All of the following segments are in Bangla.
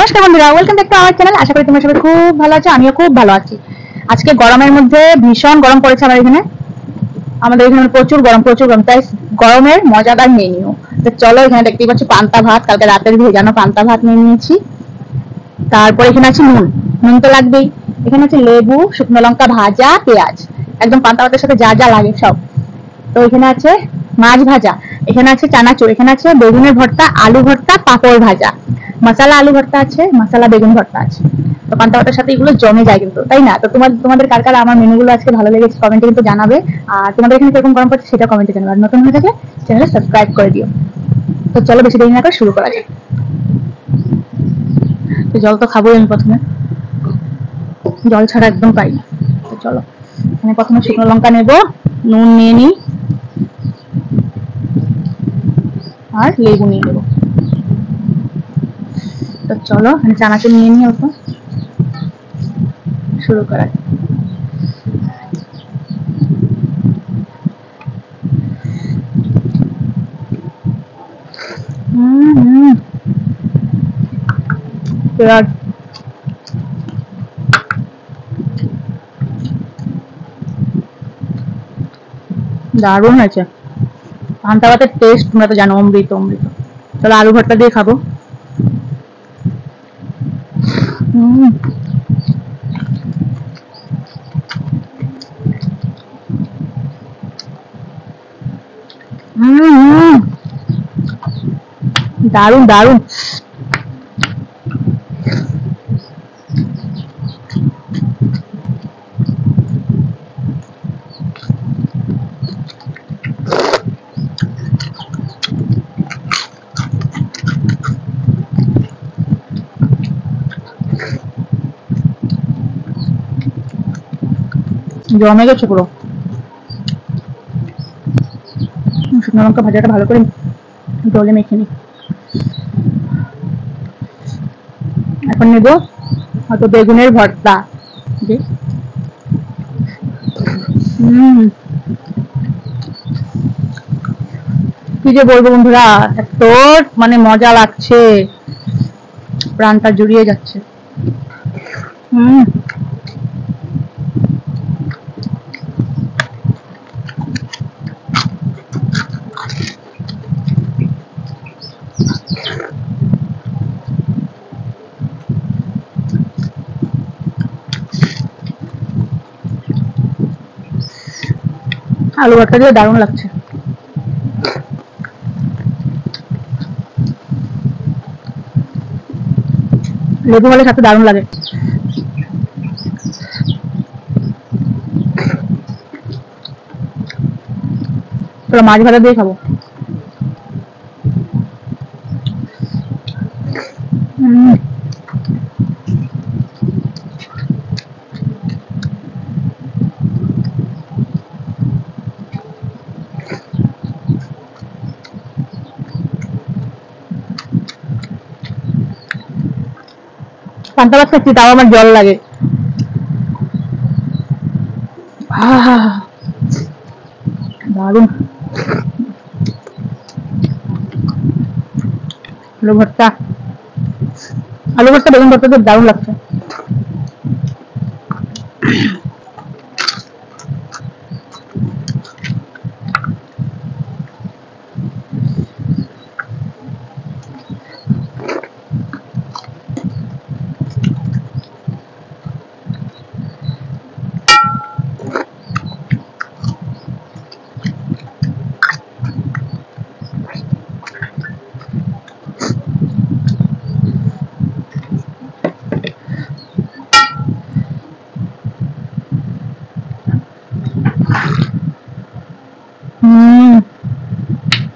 নমস্কার বন্ধুরা, welcome back to our channel. আশা করি তোমরা সবাই খুব ভালো আছো, আমিও খুব ভালো আছি। আজকে গরমের মধ্যে ভীষণ গরম পড়েছে আমাদের এখানে প্রচুর গরম তাই গরমের মজাদার মেনু। তো চলো, এখানে দেখতেই পাচ্ছ পান্তা ভাত, কালকে রাতের ভেজানো পান্তা ভাত নিয়ে নিয়েছি। তারপর এখানে আছে নুন তো লাগবেই। এখানে আছে লেবু, শুকনো লঙ্কা ভাজা, পেঁয়াজ, একদম পান্তা ভাতের সাথে যা যা লাগে সব। তো এখানে আছে মাছ ভাজা, এখানে আছে চানাচুর, এখানে আছে বেগুনের ভর্তা, আলু ভর্তা, পাঁপড় ভাজা, মশলা আলু ভর্তা আছে, মশলা বেগুন ভর্তা আছে। তো পান্তা ভাতের সাথে এগুলো জমে যায় কিন্তু, তাই না? তো তোমাদের কার কার আমার মেনুগুলো আজকে ভালো লেগেছে কমেন্টে কিন্তু জানাবে। আর তোমাদের এখানে কিরকম গরম পড়ছে সেটা কমেন্টে জানাবে। আর নতুন হয়ে থাকলে চ্যানেলে সাবস্ক্রাইব করে দিও। তো চলো বেশি দেরি না করে শুরু করা যাক। তো জল তো খাবোই আমি প্রথমে, জল ছাড়া একদম পাই না। তো চলো, এখানে প্রথমে শুকনো লঙ্কা নেব, নুন নিয়ে নিই আর লেবু নিয়ে নেবো। তো চলো আমি চানাচুর নিয়ে নিই, অল্প শুরু করা। দারুণ হয়েছে পান্তা ভাতের টেস্ট, তোমরা তো জানো, অমৃত অমৃত। চলো আলু ভর্তা দিয়ে খাবো। দারুণ দারুণ। জমে গেছে পুরো। শুকনো লঙ্কা ভাজাটা ভালো করে জলে মেখে নি। এখন নেব হয়তো বেগুনের ভর্তা। কি যে বলবো বন্ধুরা, এত মানে মজা লাগছে, প্রাণটা জুড়িয়ে যাচ্ছে। আলু ভর্তা দিয়ে দারুণ লাগছে। লেবু হলে সাথে দারুণ লাগে। চলো মাছ ভাজা দিয়ে খাবো। পান্তা ভাত খাচ্ছি, তাও আমার জল লাগে। দারুণ। আলু ভর্তা বেগুন ভর্তা তো দারুণ লাগছে।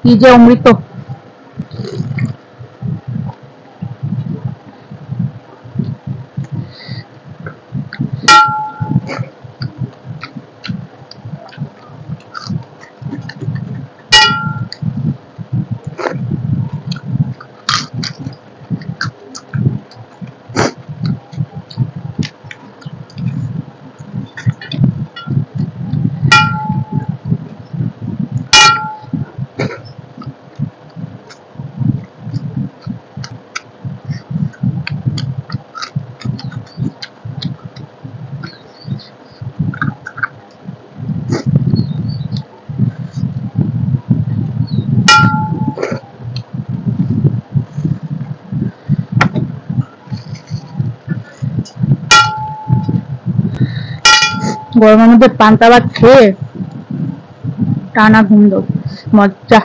কি যে অমৃত। গরমের মধ্যে পান্তা ভাত খেয়ে টানা ঘুম দাও, মজা।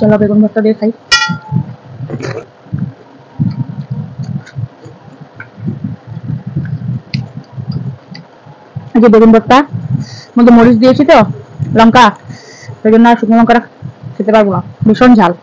চলো বেগুন ভর্তা দিয়ে খাই। যে বেগুন ভর্তা মধ্যে মরিচ দিয়েছি তো, লঙ্কা, সেই জন্য শুকনো লঙ্কাটা খেতে পারবো না, ভীষণ ঝাল।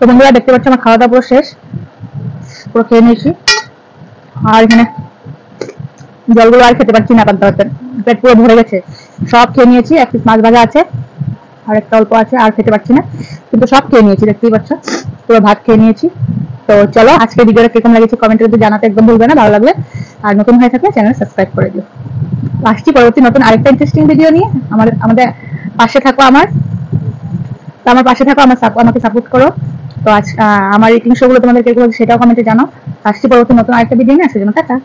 তো বন্ধুরা দেখতে পাচ্ছি আমার খাওয়া দাওয়া পুরো শেষ, পুরো খেয়ে নিয়েছি। আর এখানে জলগুলো আর খেতে পারছি না, পান্তা ভাতের পেট পুরো ভরে গেছে, সব খেয়ে নিয়েছি। এক পিস মাছ ভাজা আছে আর একটা অল্প আছে, আর খেতে পারছি না, কিন্তু সব খেয়ে নিয়েছি, দেখতেই পাচ্ছ পুরো ভাত খেয়ে নিয়েছি। তো চলো আজকে ভিডিওটা কিরকম লেগেছে কমেন্টে কিন্তু জানাতে একদম ভুলবে না, ভালো লাগলে। আর নতুন হয়ে থাকলে চ্যানেল সাবস্ক্রাইব করে দিও। আসছি পরবর্তী নতুন আরেকটা ইন্টারেস্টিং ভিডিও নিয়ে। আমাদের পাশে থাকো, আমার পাশে থাকো, আমাকে সাপোর্ট করো। তো আজ আমার ইটিং শো গুলো তোমাদের কেমন সেটাও কমেন্টে জানাও। আসছি পরবর্তী নতুন আরেকটা ভিডিও নিয়ে, আসার জন্য টাটা।